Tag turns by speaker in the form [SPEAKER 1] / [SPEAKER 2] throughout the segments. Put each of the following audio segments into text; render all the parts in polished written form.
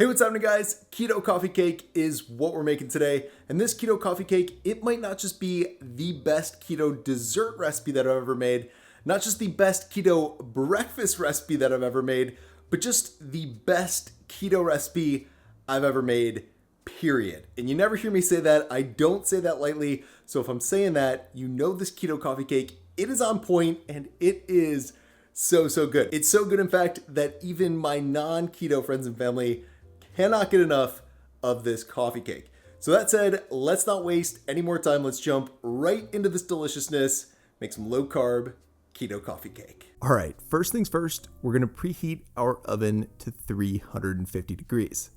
[SPEAKER 1] Hey, what's happening, guys? Keto coffee cake is what we're making today. And this keto coffee cake, it might not just be the best keto dessert recipe that I've ever made, not just the best keto breakfast recipe that I've ever made, but just the best keto recipe I've ever made, period. And you never hear me say that. I don't say that lightly. So if I'm saying that, you know this keto coffee cake, it is on point and it is so good. It's so good, in fact, that even my non-keto friends and family cannot get enough of this coffee cake. So that said, let's not waste any more time. Let's jump right into this deliciousness. Make some low carb keto coffee cake. All right, first things first, we're gonna preheat our oven to 350 degrees.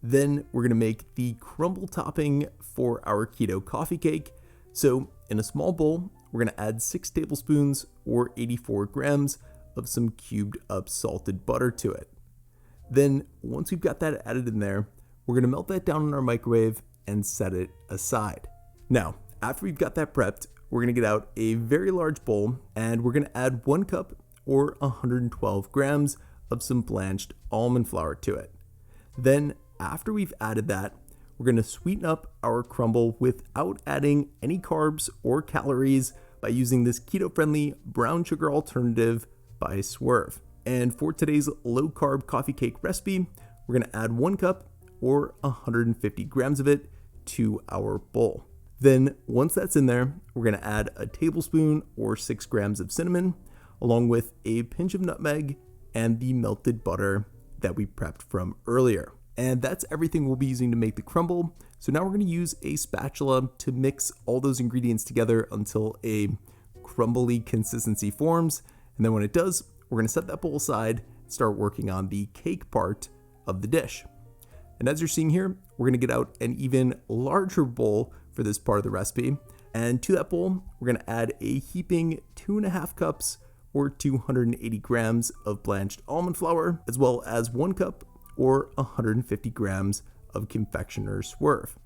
[SPEAKER 1] Then we're gonna make the crumble topping for our keto coffee cake. So in a small bowl, we're gonna add 6 tablespoons or 84 grams of some cubed up salted butter to it. Then once we've got that added in there, we're gonna melt that down in our microwave and set it aside. Now, after we've got that prepped, we're gonna get out a very large bowl and we're gonna add 1 cup or 112 grams of some blanched almond flour to it. Then after we've added that, we're gonna sweeten up our crumble without adding any carbs or calories by using this keto-friendly brown sugar alternative by Swerve. And for today's low carb coffee cake recipe, we're gonna add 1 cup or 150 grams of it to our bowl. Then once that's in there, we're gonna add a tablespoon or 6 grams of cinnamon, along with a pinch of nutmeg and the melted butter that we prepped from earlier. And that's everything we'll be using to make the crumble. So now we're gonna use a spatula to mix all those ingredients together until a crumbly consistency forms. And then when it does, we're gonna set that bowl aside and start working on the cake part of the dish. And as you're seeing here, we're gonna get out an even larger bowl for this part of the recipe. And to that bowl, we're gonna add a heaping 2.5 cups or 280 grams of blanched almond flour, as well as 1 cup or 150 grams of confectioner's Swerve.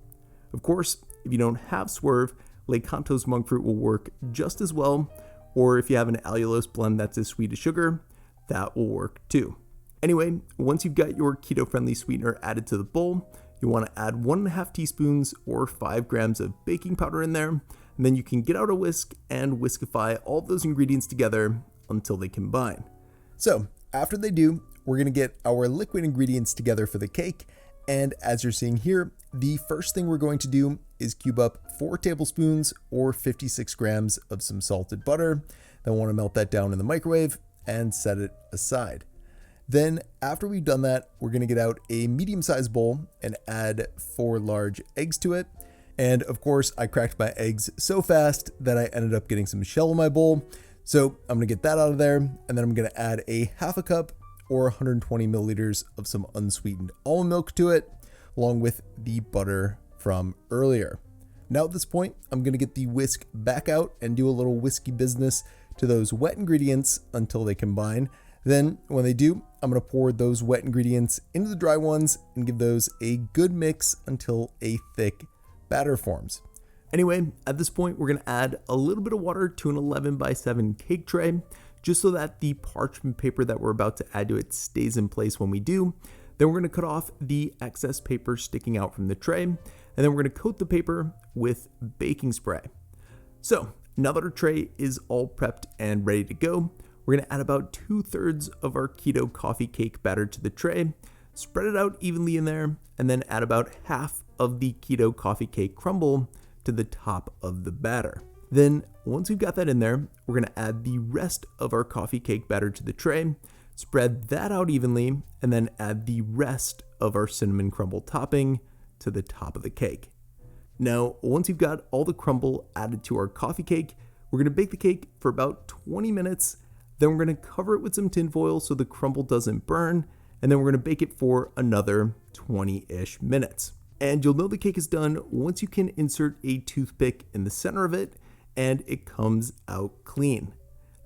[SPEAKER 1] Of course, if you don't have Swerve, Lecanto's monk fruit will work just as well. Or if you have an allulose blend that's as sweet as sugar, that will work too. Anyway, once you've got your keto-friendly sweetener added to the bowl, you want to add 1.5 teaspoons or 5 grams of baking powder in there, and then you can get out a whisk and whiskify all of those ingredients together until they combine. So after they do, we're going to get our liquid ingredients together for the cake. And as you're seeing here, the first thing we're going to do is cube up 4 tablespoons or 56 grams of some salted butter. Then want to melt that down in the microwave and set it aside. Then after we've done that, we're going to get out a medium-sized bowl and add 4 large eggs to it. And of course, I cracked my eggs so fast that I ended up getting some shell in my bowl. So I'm going to get that out of there. And then I'm going to add a 1/2 cup or 120 milliliters of some unsweetened almond milk to it, along with the butter from earlier. Now at this point, I'm gonna get the whisk back out and do a little whiskey business to those wet ingredients until they combine. Then when they do, I'm gonna pour those wet ingredients into the dry ones and give those a good mix until a thick batter forms. Anyway, at this point, we're gonna add a little bit of water to an 11x7 cake tray, just so that the parchment paper that we're about to add to it stays in place when we do. Then we're gonna cut off the excess paper sticking out from the tray, and then we're gonna coat the paper with baking spray. So now that our tray is all prepped and ready to go, we're gonna add about 2/3 of our keto coffee cake batter to the tray, spread it out evenly in there, and then add about half of the keto coffee cake crumble to the top of the batter. Then once we've got that in there, we're gonna add the rest of our coffee cake batter to the tray, spread that out evenly, and then add the rest of our cinnamon crumble topping to the top of the cake. Now, once you've got all the crumble added to our coffee cake, we're gonna bake the cake for about 20 minutes. Then we're gonna cover it with some tin foil so the crumble doesn't burn, and then we're gonna bake it for another 20-ish minutes. And you'll know the cake is done once you can insert a toothpick in the center of it and it comes out clean.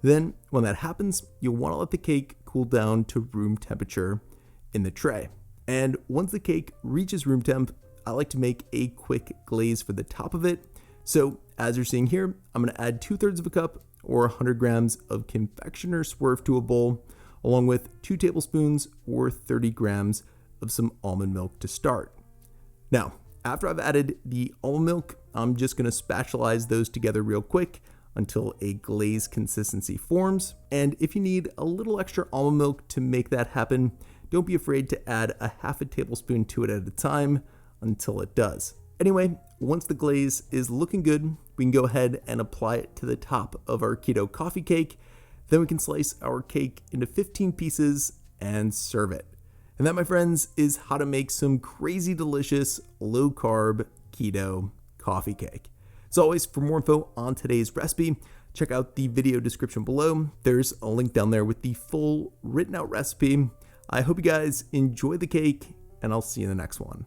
[SPEAKER 1] Then when that happens, you'll want to let the cake cool down to room temperature in the tray. And once the cake reaches room temp, I like to make a quick glaze for the top of it. So as you're seeing here, I'm going to add 2/3 of a cup or 100 grams of confectioner's Swerve to a bowl, along with 2 tablespoons or 30 grams of some almond milk to start. Now, after I've added the almond milk, I'm just going to spatulize those together real quick until a glaze consistency forms. And if you need a little extra almond milk to make that happen, don't be afraid to add a half a tablespoon to it at a time until it does. Anyway, once the glaze is looking good, we can go ahead and apply it to the top of our keto coffee cake. Then we can slice our cake into 15 pieces and serve it. And that, my friends, is how to make some crazy delicious low carb keto coffee cake. As always, for more info on today's recipe, check out the video description below. There's a link down there with the full written out recipe. I hope you guys enjoy the cake, and I'll see you in the next one.